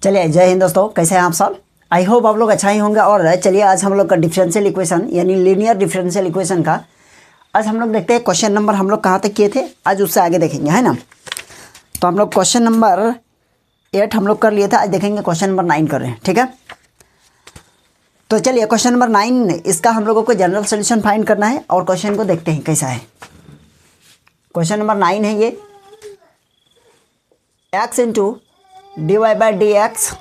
चलिए, जय हिंद दोस्तों, कैसे हैं आप सब। आई होप आप लोग अच्छा ही होंगे। और चलिए आज हम लोग का डिफरेंशियल इक्वेशन यानी लीनियर डिफरेंशियल इक्वेशन का आज हम लोग देखते हैं क्वेश्चन नंबर हम लोग कहाँ तक किए थे, आज उससे आगे देखेंगे, है ना। तो हम लोग क्वेश्चन नंबर 8 हम लोग कर लिए थे, आज देखेंगे क्वेश्चन नंबर 9 कर रहे हैं, ठीक है। तो चलिए क्वेश्चन नंबर 9 इसका हम लोगों को जनरल सोल्यूशन फाइंड करना है और क्वेश्चन को देखते हैं कैसा है। क्वेश्चन नंबर 9 है ये, x into dy by D x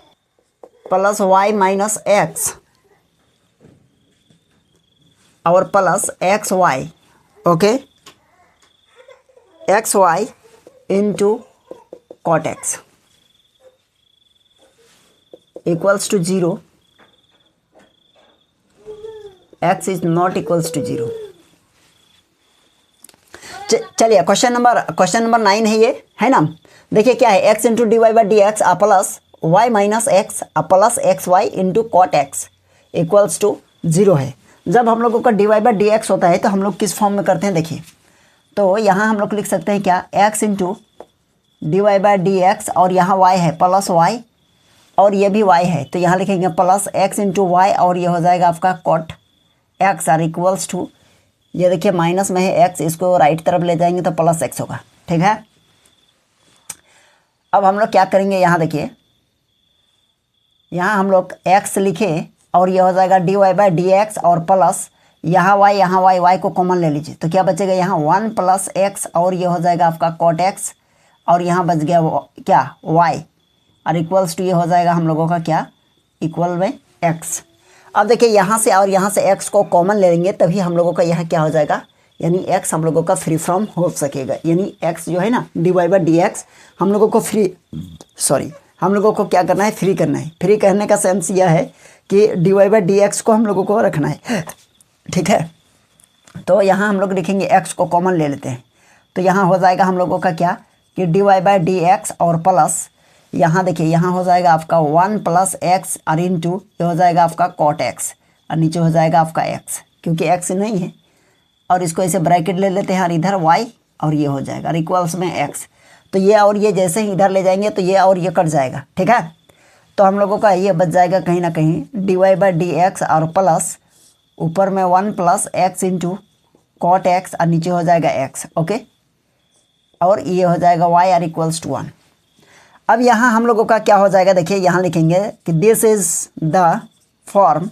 plus Y minus X और plus x Y, okay, X Y into cot x equals to 0, X is not equals to 0। चलिए क्वेश्चन नंबर 9 है ये, है ना। देखिए क्या है, x into d y by D x plus Y minus x plus x Y into cot x equals to 0 है। जब हम लोगों का d y by D x होता है तो हम लोग किस फॉर्म में करते हैं, देखिए। तो यहाँ हम लोग लिख सकते हैं क्या, x into d y by D x और यहाँ y है प्लस वाई और ये भी y है, तो यहाँ लिखेंगे प्लस x इंटू वाई और ये हो जाएगा आपका cot x are equals to, ये देखिए माइनस में है x, इसको राइट तरफ ले जाएंगे तो प्लस x होगा, ठीक है। अब हम लोग क्या करेंगे, यहाँ देखिए, यहाँ हम लोग x लिखे और ये हो जाएगा d y by D x और प्लस यहाँ y को कॉमन ले लीजिए, तो क्या बचेगा यहाँ 1 प्लस एक्स और ये हो जाएगा आपका कॉट एक्स और यहाँ बच गया क्या y और इक्वल्स टू ये हो जाएगा हम लोगों का क्या इक्वल में x। अब देखिए यहाँ से और यहाँ से x को कॉमन ले लेंगे तभी हम लोगों का यह क्या हो जाएगा, यानी x हम लोगों का फ्री फ्रॉम हो सकेगा, यानी x जो है ना d y by D x हम लोगों को हम लोगों को क्या करना है, फ्री करना है। फ्री करने का सेंस यह है कि d y by D x को हम लोगों को रखना है, ठीक है। तो यहाँ हम लोग लिखेंगे x को कॉमन ले लेते हैं, तो यहाँ हो जाएगा हम लोगों का क्या कि d y by D x और प्लस यहाँ देखिए यहाँ हो जाएगा आपका 1 प्लस एक्स और इंटू ये हो जाएगा आपका कॉट एक्स और नीचे हो जाएगा आपका x, क्योंकि x नहीं है और इसको ऐसे ब्रैकेट ले लेते हैं और इधर y और ये हो जाएगा और इक्वल्स में x। तो ये और ये जैसे ही इधर ले जाएंगे तो ये और ये कट जाएगा, ठीक है। तो हम लोगों का ये बच जाएगा कहीं ना कहीं d y by D x और प्लस ऊपर में 1 plus x into cot x और नीचे हो जाएगा x, ओके, और ये हो जाएगा y आर इक्वल्स टू 1। अब यहाँ हम लोगों का क्या हो जाएगा, देखिए यहाँ लिखेंगे कि दिस इज द फॉर्म,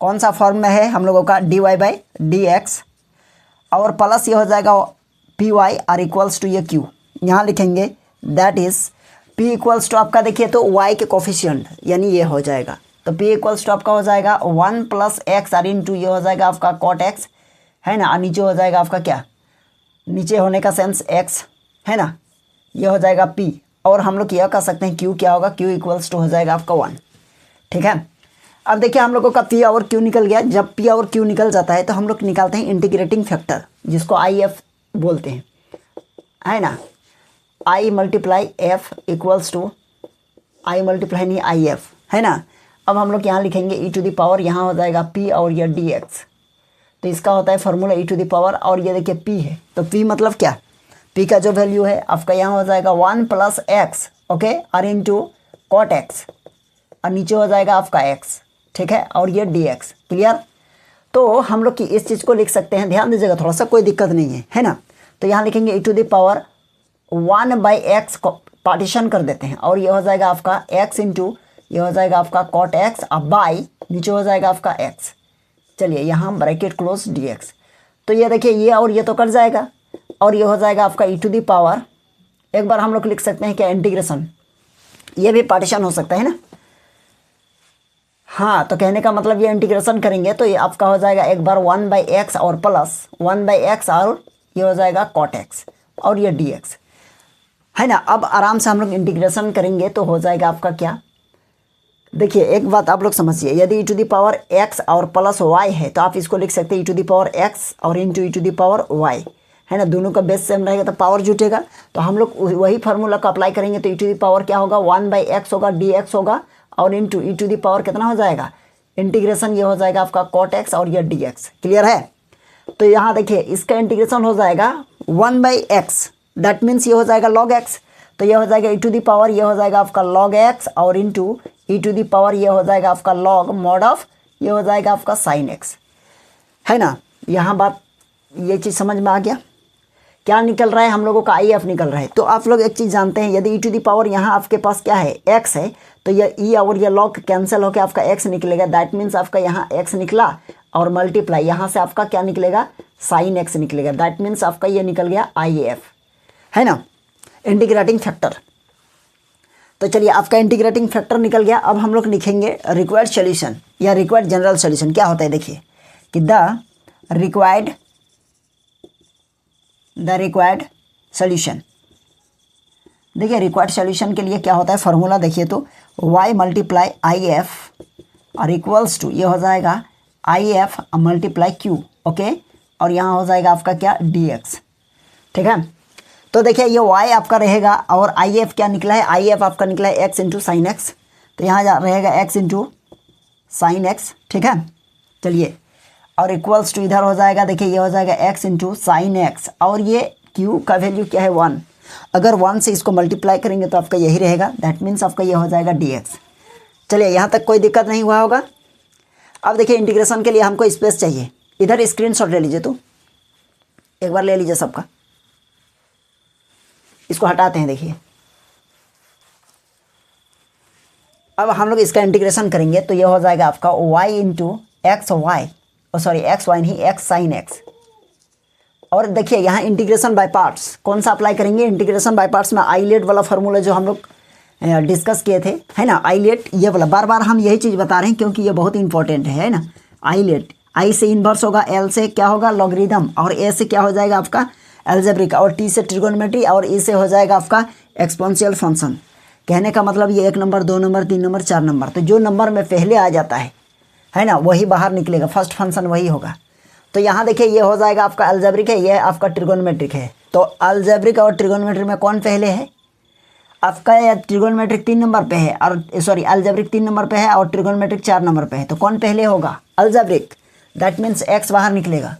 कौन सा फॉर्म में है हम लोगों का d y by D x और प्लस ये हो जाएगा p y are equals to ये क्यू, यहाँ लिखेंगे that is p equals to आपका देखिए तो y के कोफिशिएंट यानी ये हो जाएगा, तो p इक्वल्स टू आपका हो जाएगा 1 प्लस एक्स आर इंटू ये हो जाएगा आपका कॉट एक्स, है ना, और नीचे हो जाएगा आपका क्या, नीचे होने का सेंस x, है ना, ये हो जाएगा p और हम लोग यह कह सकते हैं q क्या होगा, q इक्वल्स टू हो जाएगा आपका 1, ठीक है। अब देखिए हम लोगों का p और q निकल गया। जब p और q निकल जाता है तो हम लोग निकालते हैं इंटीग्रेटिंग फैक्टर जिसको IF बोलते हैं, है ना, I multiply f equals to I multiply नहीं IF, है ना। अब हम लोग यहाँ लिखेंगे e टू द पावर, यहाँ हो जाएगा p और ये dx, तो इसका होता है formula e to the power और ये देखिए p है, तो p मतलब क्या, p का जो वैल्यू है आपका यहाँ हो जाएगा 1 प्लस एक्स, ओके, और इंटू कॉट एक्स और नीचे हो जाएगा आपका x, ठीक है, और ये dx, क्लियर। तो हम लोग की इस चीज़ को लिख सकते हैं, ध्यान दीजिएगा थोड़ा सा, कोई दिक्कत नहीं है ना। तो यहाँ लिखेंगे e to the power 1 by x को पार्टीशन कर देते हैं और ये हो जाएगा आपका x इंटू ये हो जाएगा आपका कॉट एक्स अब बाई नीचे हो जाएगा आपका x। चलिए यहाँ ब्रैकेट क्लोज dx, तो ये देखिए ये और ये तो कट जाएगा और ये हो जाएगा आपका e टू द पावर, एक बार हम लोग लिख सकते हैं क्या इंटीग्रेशन, ये भी पार्टीशन हो सकता है ना। हाँ, तो कहने का मतलब ये इंटीग्रेशन करेंगे तो ये आपका हो जाएगा एक बार 1 बाई एक्स और प्लस 1 बाई एक्स और ये हो जाएगा कॉट एक्स और ये dx, है ना। अब आराम से हम लोग इंटीग्रेशन करेंगे तो हो जाएगा आपका क्या, देखिए एक बात आप लोग समझिए, यदि e to the power x और प्लस y है तो आप इसको लिख सकते हैं e to the power x और into e to the power y, है ना, दोनों का बेस सेम रहेगा तो पावर जुटेगा, तो हम लोग वही फार्मूला को अप्लाई करेंगे तो e टू द पावर क्या होगा 1 बाई एक्स होगा, dx होगा और into e to the power कितना हो जाएगा, इंटीग्रेशन ये हो जाएगा आपका कॉट एक्स और ये dx, क्लियर है। तो यहाँ देखिए इसका इंटीग्रेशन हो जाएगा 1 बाई एक्स, दैट मीन्स ये हो जाएगा लॉग एक्स, तो ये हो जाएगा e टू दी पावर, ये हो जाएगा आपका log x और into e to the power ये हो जाएगा आपका log mod ऑफ, ये हो जाएगा आपका sin x, है ना। यहाँ बात ये चीज़ समझ में आ गया। क्या निकल रहा है हम लोगों का IF निकल रहा है। तो आप लोग एक चीज़ जानते हैं, यदि e टू दी पावर यहाँ आपके पास क्या है x है, तो ये e और ये log कैंसिल होकर आपका x निकलेगा। दैट मीन्स आपका यहाँ x निकला और मल्टीप्लाई यहाँ से आपका क्या निकलेगा sin x निकलेगा। दैट मीन्स आपका ये निकल गया IF, है ना, इंटीग्रेटिंग फैक्टर। तो चलिए आपका इंटीग्रेटिंग फैक्टर निकल गया। अब हम लोग लिखेंगे रिक्वायर्ड सॉल्यूशन या रिक्वायर्ड जनरल सॉल्यूशन। क्या होता है देखिए कि द रिक्वायर्ड सॉल्यूशन। देखिए रिक्वायर्ड सॉल्यूशन के लिए क्या होता है फॉर्मूला देखिए तो y मल्टीप्लाई IF और इक्वल्स टू ये हो जाएगा IF मल्टीप्लाई Q, ओके, और यहाँ हो जाएगा आपका क्या dx, ठीक है। तो देखिए ये y आपका रहेगा और IF क्या निकला है, IF आपका निकला है x इंटू साइन एक्स, तो यहाँ रहेगा x इंटू साइन एक्स, ठीक है। चलिए और इक्वल्स टू इधर हो जाएगा, देखिए ये हो जाएगा x इंटू साइन एक्स और ये q का वैल्यू क्या है 1। अगर 1 से इसको मल्टीप्लाई करेंगे तो आपका यही रहेगा। दैट मीन्स आपका ये हो जाएगा dx। चलिए यहाँ तक कोई दिक्कत नहीं हुआ होगा। अब देखिए इंटीग्रेशन के लिए हमको स्पेस चाहिए। इधर स्क्रीनशॉट ले लीजिए, तो एक बार ले लीजिए सबका, इसको हटाते हैं। देखिए अब हम लोग इसका इंटीग्रेशन करेंगे तो ये हो जाएगा आपका y into x y, sorry x y नहीं एक्स साइन एक्स। और देखिए यहाँ इंटीग्रेशन बाय पार्ट्स कौन सा अप्लाई करेंगे, इंटीग्रेशन बाय पार्ट्स में आईलेट वाला फार्मूला जो हम लोग डिस्कस किए थे, है ना, आईलेट ये वाला। बार बार हम यही चीज़ बता रहे हैं क्योंकि ये बहुत इंपॉर्टेंट है ना। आईलेट, आई से इन्वर्स होगा, एल से क्या होगा लॉगरिथम, और ए से क्या हो जाएगा आपका एल्जेब्रिक, और टी से ट्रिगोनोमेट्री, और ई से हो जाएगा आपका एक्सपोनेंशियल फंक्शन। कहने का मतलब ये 1 नंबर 2 नंबर 3 नंबर 4 नंबर, तो जो नंबर में पहले आ जाता है ना, वही बाहर निकलेगा, फर्स्ट फंक्शन वही होगा। तो यहाँ देखिए ये हो जाएगा आपका एल्जेब्रिक है, ये आपका ट्रिगोनोमेट्रिक है। तो एल्जेब्रिक और ट्रिगोनोमेट्रिक में कौन पहले है आपका, या ट्रिगोनोमेट्रिक 3 नंबर पे है और सॉरी एल्जेब्रिक 3 नंबर पे है और ट्रिगोनोमेट्रिक 4 नंबर पे है, तो कौन पहले होगा एल्जेब्रिक। दैट मीन्स x बाहर निकलेगा।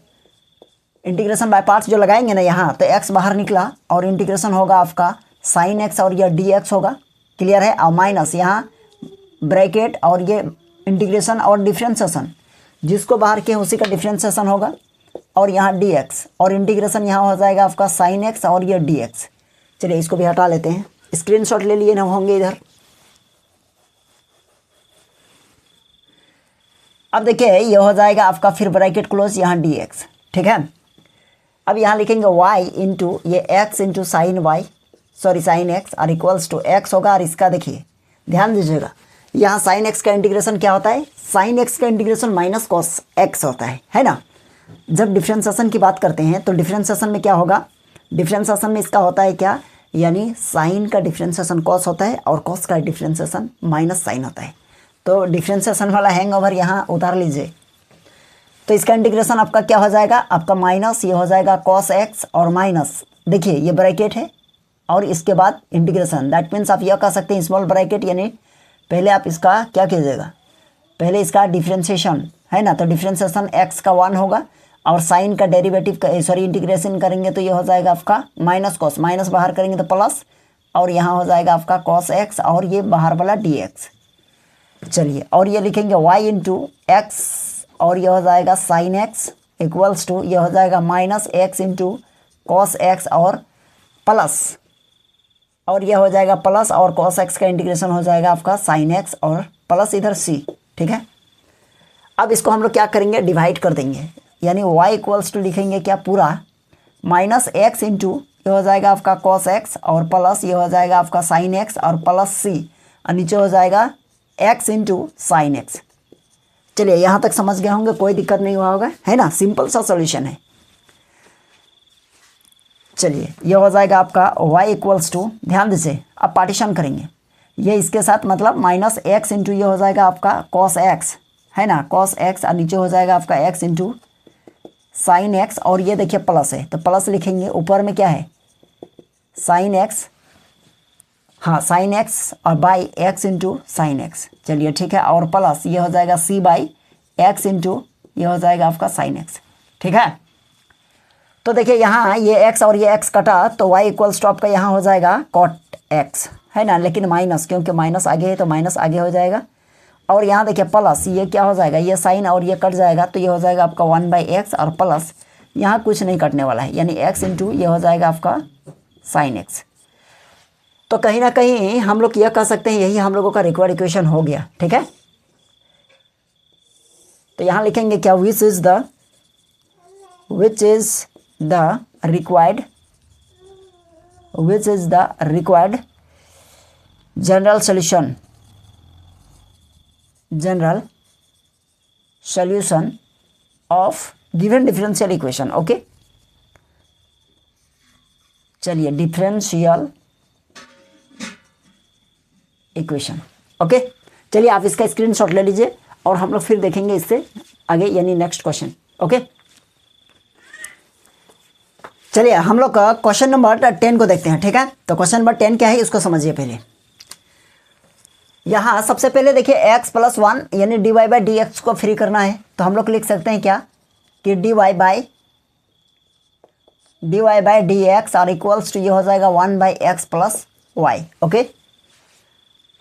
इंटीग्रेशन बाय पार्ट्स जो लगाएंगे ना यहाँ, तो x बाहर निकला और इंटीग्रेशन होगा आपका साइन एक्स और यह dx होगा, क्लियर है। और माइनस यहाँ ब्रैकेट और ये इंटीग्रेशन और डिफ्रेंसिएशन, जिसको बाहर के उसी का डिफ्रेंसिएशन होगा, और यहाँ dx और इंटीग्रेशन यहाँ हो जाएगा आपका साइन एक्स और ये dx। चलिए इसको भी हटा लेते हैं, स्क्रीनशॉट ले लिए ना होंगे इधर। अब देखिए ये हो जाएगा आपका फिर ब्रैकेट क्लोज, यहाँ dx, ठीक है। अब यहाँ लिखेंगे y इंटू ये x into sine y, sorry sine x, और इक्वल्स टू x होगा। और इसका देखिए ध्यान दीजिएगा, यहाँ साइन एक्स का इंटीग्रेशन क्या होता है, साइन एक्स का इंटीग्रेशन माइनस कॉस एक्स होता है ना। जब डिफ्रेंसिएशन की बात करते हैं तो डिफ्रेंसिएशन में क्या होगा, डिफ्रेंसिएशन में इसका होता है क्या, यानी साइन का डिफ्रेंसिएशन कॉस होता है और कॉस का डिफ्रेंसिएशन माइनस साइन होता है। तो डिफ्रेंसिएशन वाला हैंगओवर यहाँ उतार लीजिए। तो इसका इंटीग्रेशन आपका क्या हो जाएगा, आपका माइनस ये हो जाएगा कॉस एक्स और माइनस, देखिए ये ब्रैकेट है और इसके बाद इंटीग्रेशन। दैट मीन्स आप यह कह सकते हैं स्मॉल ब्रैकेट, यानी पहले आप इसका क्या कीजिएगा, पहले इसका डिफ्रेंसिएशन है ना, तो डिफ्रेंसिएशन x का 1 होगा और साइन का डेरिवेटिव का सॉरी इंटीग्रेशन करेंगे तो ये हो जाएगा आपका माइनस कॉस, माइनस बाहर करेंगे तो प्लस, और यहाँ हो जाएगा आपका कॉस एक्स और ये बाहर वाला dx। चलिए और ये लिखेंगे y इंटू एक्स और ये हो जाएगा साइन एक्स इक्वल्स टू ये हो जाएगा minus x into cos x और प्लस, और यह हो जाएगा प्लस, और कॉस एक्स का इंटीग्रेशन हो जाएगा आपका साइन एक्स और प्लस इधर c, ठीक है। अब इसको हम लोग क्या करेंगे, डिवाइड कर देंगे, यानी y इक्वल्स टू लिखेंगे क्या पूरा माइनस एक्स इंटू ये हो जाएगा आपका कॉस एक्स और प्लस ये हो जाएगा आपका साइन एक्स और प्लस c, और नीचे हो जाएगा x इंटू साइन एक्स। चलिए यहाँ तक समझ गए होंगे, कोई दिक्कत नहीं हुआ होगा, है ना, सिंपल सा सॉल्यूशन है। चलिए ये हो जाएगा आपका y इक्वल्स टू, ध्यान दीजिए अब पार्टीशन करेंगे, ये इसके साथ मतलब माइनस एक्स इंटू ये हो जाएगा आपका कॉस एक्स, है ना, कॉस एक्स, और नीचे हो जाएगा आपका x इंटू साइन एक्स, और ये देखिए प्लस है तो प्लस लिखेंगे, ऊपर में क्या है साइन एक्स, हाँ साइन एक्स और by x into sine x. चलिए ठीक है, और प्लस ये हो जाएगा c बाई एक्स इंटू ये हो जाएगा आपका साइन एक्स, ठीक है। तो देखिए यहाँ ये x और ये x कटा तो y इक्वल्स टू आपका यहाँ हो जाएगा कॉट एक्स, है ना, लेकिन माइनस, क्योंकि माइनस आगे है तो माइनस आगे हो जाएगा। और यहाँ देखिए प्लस, ये क्या हो जाएगा, ये साइन और ये कट जाएगा तो ये हो जाएगा आपका 1/x और प्लस यहाँ कुछ नहीं कटने वाला है, यानी x इंटू ये हो जाएगा आपका साइन x। तो कहीं ना कहीं हम लोग यह कह सकते हैं यही हम लोगों का रिक्वायर्ड इक्वेशन हो गया, ठीक है। तो यहाँ लिखेंगे क्या, which is the required general solution of given differential equation. Okay, चलिए डिफरेंशियल इक्वेशन। ओके, चलिए आप इसका स्क्रीनशॉट ले लीजिए और हम लोग फिर देखेंगे इससे आगे, यानी नेक्स्ट क्वेश्चन। ओके, चलिए हम लोग का क्वेश्चन नंबर 10 को देखते हैं, ठीक है। तो क्वेश्चन नंबर 10 क्या है इसको समझिए पहले। यहाँ सबसे पहले देखिए x + 1 यानी dy/dx को फ्री करना है, तो हम लोग लिख सकते हैं क्या कि dy/dx और इक्वल्स टू ये हो जाएगा 1/x + y। ओके,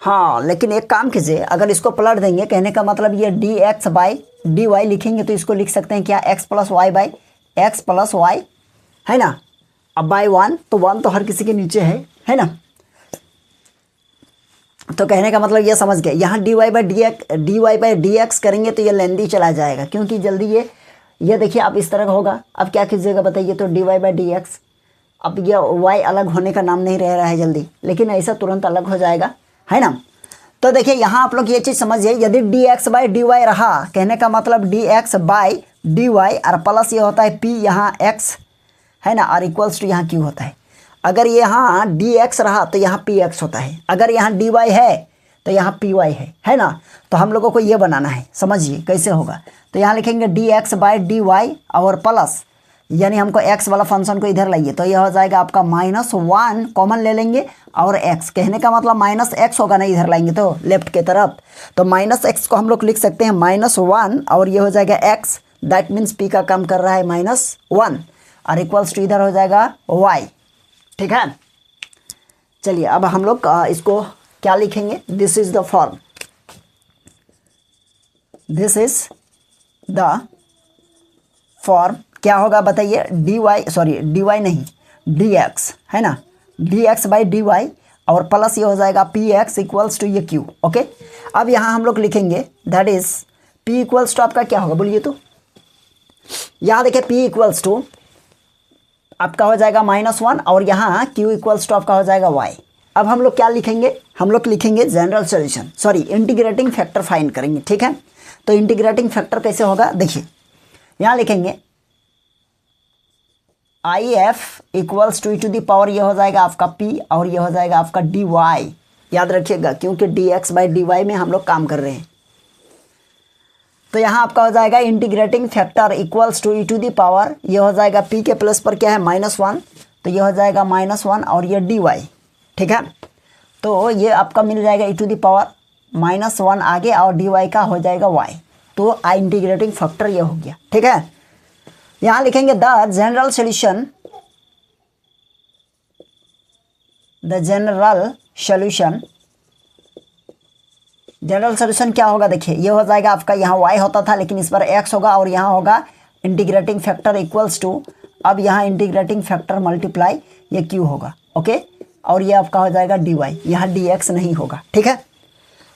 हाँ, लेकिन एक काम कीजिए, अगर इसको पलट देंगे, कहने का मतलब ये dx/dy लिखेंगे तो इसको लिख सकते हैं क्या, x + y, है ना। अब बाय 1 तो 1 तो हर किसी के नीचे है ना। तो कहने का मतलब ये समझ गए, यहाँ dy/dx करेंगे तो ये लेंदी चला जाएगा, क्योंकि जल्दी ये देखिए आप इस तरह का होगा। अब क्या कीजिएगा बताइए, तो dy/dx, अब ये y अलग होने का नाम नहीं रह रहा है जल्दी, लेकिन ऐसा तुरंत अलग हो जाएगा, है ना। तो देखिए यहाँ आप लोग ये चीज़ समझिए, यदि dx/dy रहा, कहने का मतलब dx/dy और प्लस ये होता है p यहाँ x, है ना, और इक्वल्स टू यहाँ q होता है। अगर यहाँ dx रहा तो यहाँ px होता है, अगर यहाँ dy है तो यहाँ py है ना। तो हम लोगों को ये बनाना है, समझिए कैसे होगा। तो यहाँ लिखेंगे dx/dy और प्लस, यानी हमको x वाला फंक्शन को इधर लाइए, तो यह हो जाएगा आपका -1 कॉमन ले लेंगे और x, कहने का मतलब -x होगा ना, इधर लाएंगे तो लेफ्ट के तरफ, तो -x को हम लोग लिख सकते हैं -1 और ये हो जाएगा x, दैट मीन्स p का काम कर रहा है -1 और इक्वल्स टू इधर हो जाएगा y, ठीक है। चलिए अब हम लोग इसको क्या लिखेंगे, दिस इज द फॉर्म, क्या होगा बताइए, dy नहीं dx, है ना, dx/dy और प्लस ये हो जाएगा px इक्वल्स टू ये q। ओके, अब यहाँ हम लोग लिखेंगे that is p equals to आपका क्या होगा बोलिए, तो यहाँ देखिए p इक्वल्स टू आपका हो जाएगा -1 और यहाँ q इक्वल्स टू आपका हो जाएगा y। अब हम लोग क्या लिखेंगे, हम लोग लिखेंगे general solution, integrating factor find करेंगे, ठीक है। तो इंटीग्रेटिंग फैक्टर कैसे होगा, देखिए यहाँ लिखेंगे if इक्वल्स टू e⁻, ये हो जाएगा आपका p और ये हो जाएगा आपका dy, याद रखिएगा क्योंकि dx/dy में हम लोग काम कर रहे हैं। तो यहाँ आपका हो जाएगा integrating factor equals to e⁻, ये हो जाएगा p के प्लस पर क्या है -1, तो ये हो जाएगा -1 और ये dy, ठीक है। तो ये आपका मिल जाएगा e⁻, -1 आगे और dy का हो जाएगा y, तो इंटीग्रेटिंग फैक्टर ये हो गया, ठीक है। यहाँ लिखेंगे द जनरल सॉल्यूशन क्या होगा, देखिए ये हो जाएगा आपका, यहाँ y होता था लेकिन इस पर x होगा और यहाँ होगा इंटीग्रेटिंग फैक्टर इक्वल्स टू, अब यहाँ इंटीग्रेटिंग फैक्टर मल्टीप्लाई ये q होगा, ओके, और ये आपका हो जाएगा dy, यहाँ dx नहीं होगा, ठीक है।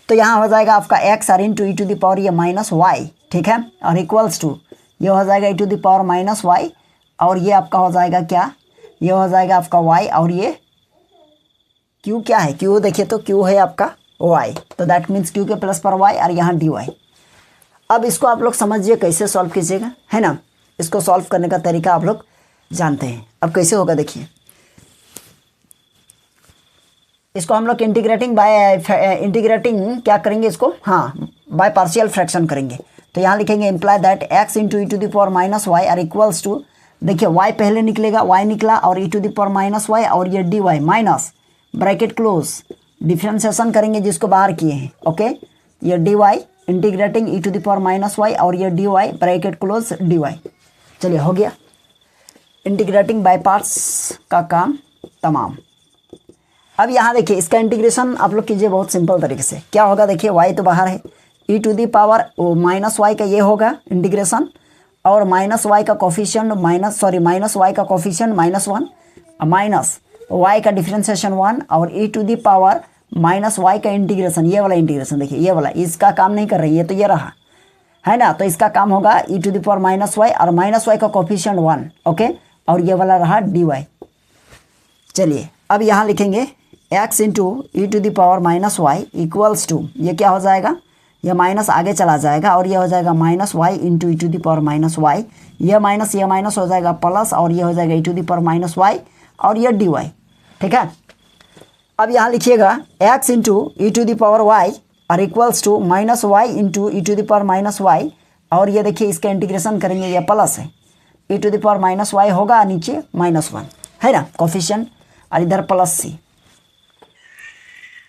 तो यहाँ हो जाएगा आपका x और इंटू e⁻, ये -y, ठीक है, और इक्वल्स टू ये हो जाएगा e⁻−y और ये आपका हो जाएगा क्या, ये हो जाएगा आपका y और ये q क्या है, q देखिए तो q है आपका y, तो दैट मीन्स q के प्लस पर y और यहाँ dy। अब इसको आप लोग समझिए कैसे सॉल्व कीजिएगा, है ना। इसको सॉल्व करने का तरीका आप लोग जानते हैं। अब कैसे होगा देखिए, इसको हम लोग इंटीग्रेटिंग क्या करेंगे इसको, हाँ बाय पार्शियल फ्रैक्शन करेंगे। तो यहाँ लिखेंगे imply that x into e⁻−y और इक्वल्स टू, देखिए y पहले निकलेगा, y निकला और e⁻−y और ये dy minus bracket close, differentiation करेंगे जिसको बाहर किए हैं, ओके, ये dy इंटीग्रेटिंग e⁻−y और ये dy ब्रैकेट क्लोज dy। चलिए हो गया, इंटीग्रेटिंग बाय पार्ट्स का काम तमाम। अब यहाँ देखिए इसका इंटीग्रेशन आप लोग कीजिए बहुत सिंपल तरीके से। क्या होगा देखिए, y तो बाहर है, e to the power minus y का ये होगा इंटीग्रेशन, और माइनस वाई का कोफिशिएंट माइनस वाई का कोफिशिएंट -1 माइनस वाई का डिफ्रेंसिएशन 1 और e to the power minus y का इंटीग्रेशन, ये वाला इंटीग्रेशन देखिए, ये वाला इसका काम नहीं कर रही है, तो ये रहा है ना। तो इसका काम होगा e to the power minus Y और माइनस वाई का कोफिशिएंट 1, ओके, और ये वाला रहा dy। चलिए अब यहाँ लिखेंगे x into E to the power minus y equals to, ये क्या हो जाएगा, यह माइनस आगे चला जाएगा और ये हो जाएगा minus Y into E to the power minus Y, ये माइनस हो जाएगा प्लस और ये हो जाएगा E to the power minus Y और ये dy, ठीक है। अब यहाँ लिखिएगा x into E to the power Y और equals to minus Y into E to the power minus Y, और ये देखिए इसका इंटीग्रेशन करेंगे, ये प्लस है, E to the power minus Y होगा नीचे -1 है ना कोफिशिएंट, और इधर +c।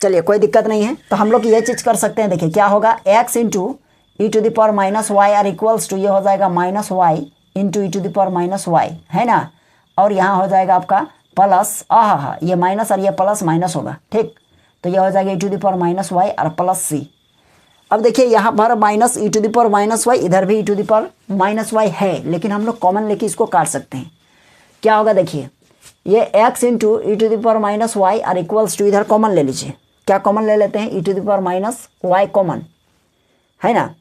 चलिए कोई दिक्कत नहीं है, तो हम लोग ये चीज़ कर सकते हैं। देखिए क्या होगा, x into E to the power minus Y और इक्वल्स टू ये हो जाएगा minus Y into E to the power minus Y, है ना, और यहाँ हो जाएगा आपका प्लस, ये माइनस और ये प्लस माइनस होगा, ठीक, तो ये हो जाएगा E to the power minus Y और +c। अब देखिए यहाँ पर minus E to the power minus Y, इधर भी E to the power minus Y है, लेकिन हम लोग कॉमन लेके इसको काट सकते हैं। क्या होगा देखिए, ये x into E to the power minus Y और इक्वल्स टू, इधर कॉमन ले लीजिए, क्या कॉमन ले लेते हैं, E to the power minus Y common, है ना।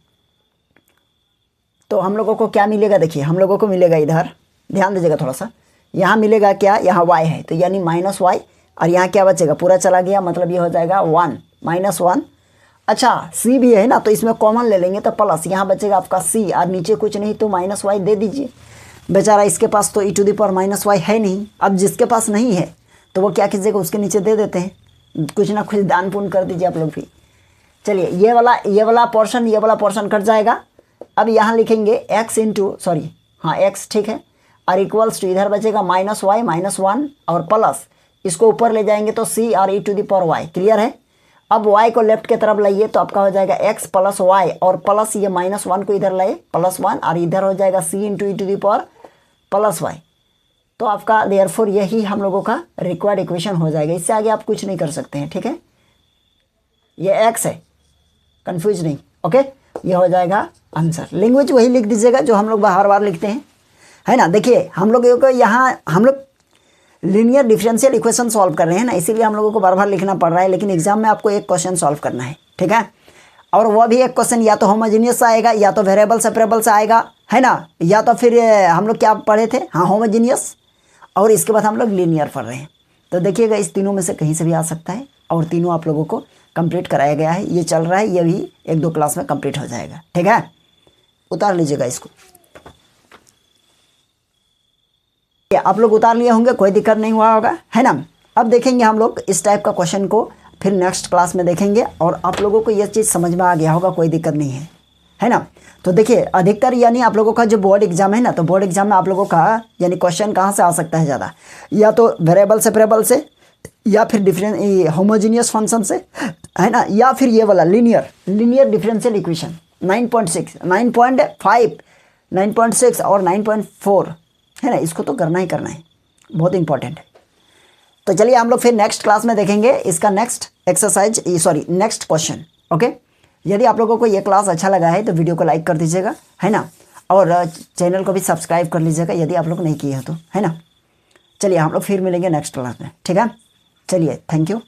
तो हम लोगों को क्या मिलेगा, देखिए हम लोगों को मिलेगा, इधर ध्यान दीजिएगा थोड़ा सा, यहाँ मिलेगा क्या, यहाँ y है तो यानी -y, और यहाँ क्या बचेगा, पूरा चला गया, मतलब ये हो जाएगा 1 -1। अच्छा c भी है ना, तो इसमें कॉमन ले लेंगे तो प्लस, यहाँ बचेगा आपका c, और नीचे कुछ नहीं तो -y दे दीजिए। बेचारा इसके पास तो ई टू दी पावर -y है नहीं, अब जिसके पास नहीं है तो वो क्या कीजिएगा, उसके नीचे दे देते हैं, कुछ ना कुछ दान पुण्य कर दीजिए आप लोग भी। चलिए ये वाला पोर्शन कट जाएगा। अब यहाँ लिखेंगे x इंटू x, ठीक है, और इक्वल्स टू, इधर बचेगा -y -1 और प्लस, इसको ऊपर ले जाएंगे तो c और E to the power y, clear है। अब y को लेफ्ट की तरफ लाइए तो आपका हो जाएगा x प्लस y और प्लस ये -1 को इधर लाए +1 और इधर हो जाएगा c into E to the power +y। तो आपका देयरफॉर यही हम लोगों का रिक्वायर्ड इक्वेशन हो जाएगा, इससे आगे आप कुछ नहीं कर सकते हैं, ठीक है। ये x है, कंफ्यूज नहीं, ओके, ये हो जाएगा आंसर। लैंग्वेज वही लिख दीजिएगा जो हम लोग बार बार लिखते हैं, है ना। देखिए हम लोग को यहाँ हम लोग लीनियर डिफरेंशियल इक्वेशन सॉल्व कर रहे हैं ना, इसीलिए हम लोगों को बार बार लिखना पड़ रहा है, लेकिन एग्जाम में आपको एक क्वेश्चन सॉल्व करना है, ठीक है। और वह भी एक क्वेश्चन या तो होमोजीनियस आएगा, या तो वेरिएबल सेपरेबल से आएगा, है ना, या तो फिर हम लोग क्या पढ़े थे, हाँ होमोजीनियस, और इसके बाद हम लोग लीनियर पढ़ रहे हैं। तो देखिएगा इस तीनों में से कहीं से भी आ सकता है, और तीनों आप लोगों को कंप्लीट कराया गया है, ये चल रहा है, ये भी 1-2 क्लास में कंप्लीट हो जाएगा, ठीक है। उतार लीजिएगा इसको, आप लोग उतार लिए होंगे, कोई दिक्कत नहीं हुआ होगा, है ना। अब देखेंगे हम लोग इस टाइप का क्वेश्चन को फिर नेक्स्ट क्लास में देखेंगे, और आप लोगों को ये चीज़ समझ में आ गया होगा, कोई दिक्कत नहीं है ना। तो देखिए अधिकतर यानी आप लोगों का जो बोर्ड एग्जाम है ना, तो बोर्ड एग्जाम में आप लोगों का यानी क्वेश्चन कहाँ से आ सकता है ज़्यादा, या तो वेरिएबल सेपरेबल से, या फिर डिफरेंट होमोजीनियस फंक्शन से, है ना, या फिर ये वाला लीनियर डिफरेंशियल इक्वेशन 9.6 9.5 9.6 और 9.4, है ना, इसको तो करना ही करना है, बहुत इंपॉर्टेंट है। तो चलिए हम लोग फिर नेक्स्ट क्लास में देखेंगे इसका नेक्स्ट क्वेश्चन, ओके। यदि आप लोगों को ये क्लास अच्छा लगा है तो वीडियो को लाइक कर दीजिएगा, है ना, और चैनल को भी सब्सक्राइब कर लीजिएगा यदि आप लोग नहीं किए हैं तो, है ना। चलिए हम लोग फिर मिलेंगे नेक्स्ट क्लास में, ठीक है। चलिए थैंक यू।